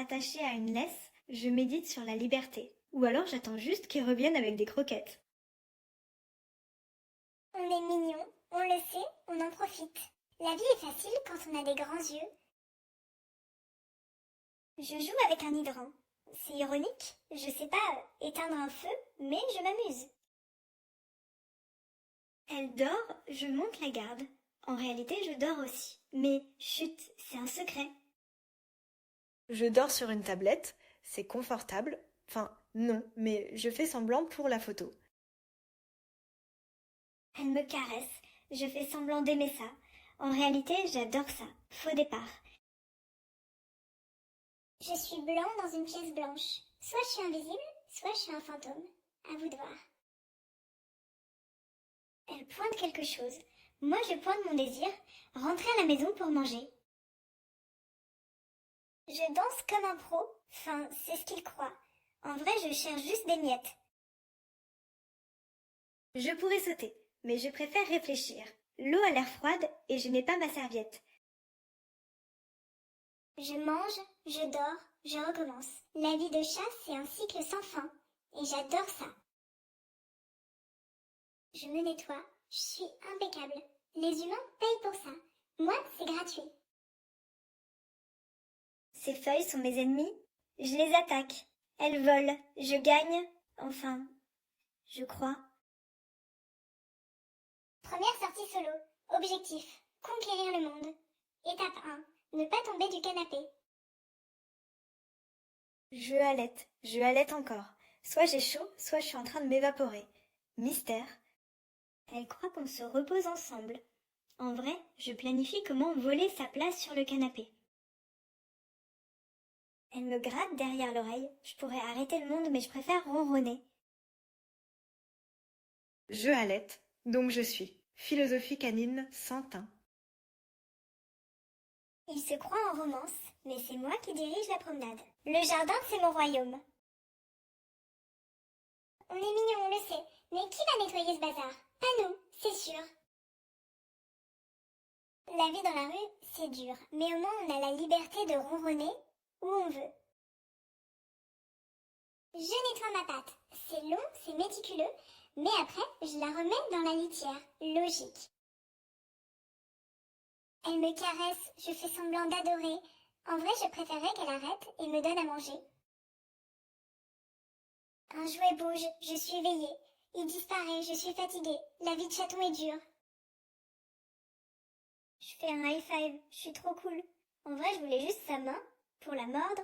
attaché à une laisse, je médite sur la liberté. Ou alors j'attends juste qu'il revienne avec des croquettes. On est mignon, on le sait, on en profite. La vie est facile quand on a des grands yeux. Je joue avec un hydrant. C'est ironique, je sais pas éteindre un feu, mais je m'amuse. Elle dort, je monte la garde. En réalité, je dors aussi. Mais chut, c'est un secret. Je dors sur une tablette, c'est confortable. Enfin, non, mais je fais semblant pour la photo. Elle me caresse, je fais semblant d'aimer ça. En réalité, j'adore ça. Faux départ. Je suis blanc dans une pièce blanche. Soit je suis invisible, soit je suis un fantôme. À vous de voir. Elle pointe quelque chose. Moi, je pointe mon désir. Rentrer à la maison pour manger. Je danse comme un pro. Enfin, c'est ce qu'il croit. En vrai, je cherche juste des miettes. Je pourrais sauter, mais je préfère réfléchir. L'eau a l'air froide et je n'ai pas ma serviette. Je mange, je dors, je recommence. La vie de chat, c'est un cycle sans fin. Et j'adore ça. Je me nettoie, je suis impeccable. Les humains payent pour ça. Moi, c'est gratuit. Ces feuilles sont mes ennemis. Je les attaque. Elles volent. Je gagne. Enfin, je crois. Première sortie solo. Objectif. Conquérir le monde. Étape 1. Ne pas tomber du canapé. Je halète encore. Soit j'ai chaud, soit je suis en train de m'évaporer. Mystère. Elle croit qu'on se repose ensemble. En vrai, je planifie comment voler sa place sur le canapé. Elle me gratte derrière l'oreille. Je pourrais arrêter le monde, mais je préfère ronronner. Je halète, donc je suis. Philosophie canine sans teint. Il se croit en romance, mais c'est moi qui dirige la promenade. Le jardin, c'est mon royaume. On est mignons, on le sait, mais qui va nettoyer ce bazar? Pas nous, c'est sûr. La vie dans la rue, c'est dur, mais au moins on a la liberté de ronronner où on veut. Je nettoie ma patte. C'est long, c'est méticuleux, mais après, je la remets dans la litière. Logique. Elle me caresse, je fais semblant d'adorer. En vrai, je préférerais qu'elle arrête et me donne à manger. Un jouet bouge, je suis éveillée. Il disparaît, je suis fatiguée. La vie de chaton est dure. Je fais un high five, je suis trop cool. En vrai, je voulais juste sa main pour la mordre.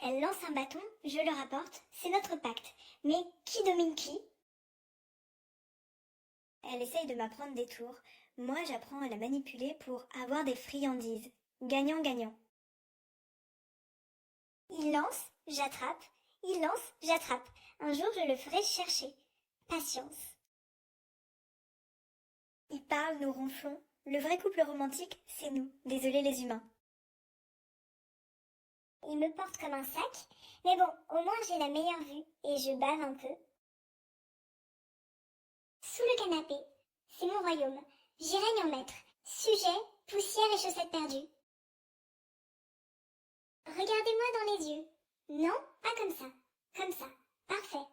Elle lance un bâton, je le rapporte, c'est notre pacte. Mais qui domine qui? Elle essaye de m'apprendre des tours. Moi, j'apprends à la manipuler pour avoir des friandises. Gagnant-gagnant. Il lance, j'attrape. Il lance, j'attrape. Un jour, je le ferai chercher. Patience. Il parle, nous ronflons. Le vrai couple romantique, c'est nous. Désolé les humains. Il me porte comme un sac. Mais bon, au moins j'ai la meilleure vue. Et je bave un peu. Sous le canapé. C'est mon royaume. J'y règne en maître. Sujet, poussière et chaussettes perdues. Regardez-moi dans les yeux. Non, pas comme ça. Comme ça. Parfait.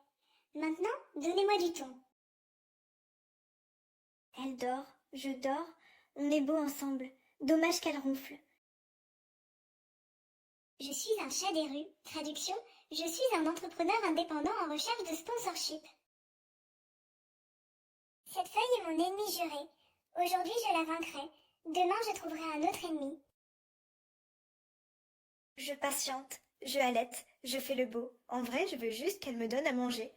Maintenant, donnez-moi du ton. Elle dort, je dors, on est beau ensemble. Dommage qu'elle ronfle. Je suis un chat des rues. Traduction, je suis un entrepreneur indépendant en recherche de sponsorship. Cette feuille est mon ennemi juré. Aujourd'hui, je la vaincrai. Demain, je trouverai un autre ennemi. Je patiente, je halète, je fais le beau. En vrai, je veux juste qu'elle me donne à manger.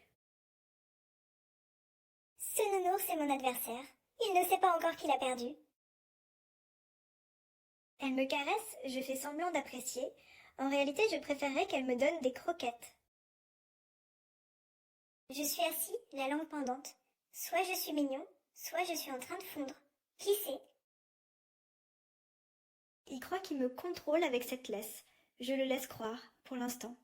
Ce nounours est mon adversaire. Il ne sait pas encore qu'il a perdu. Elle me caresse, je fais semblant d'apprécier. En réalité, je préférerais qu'elle me donne des croquettes. Je suis assis, la langue pendante. Soit je suis mignon, soit je suis en train de fondre. Qui sait? Il croit qu'il me contrôle avec cette laisse. Je le laisse croire, pour l'instant.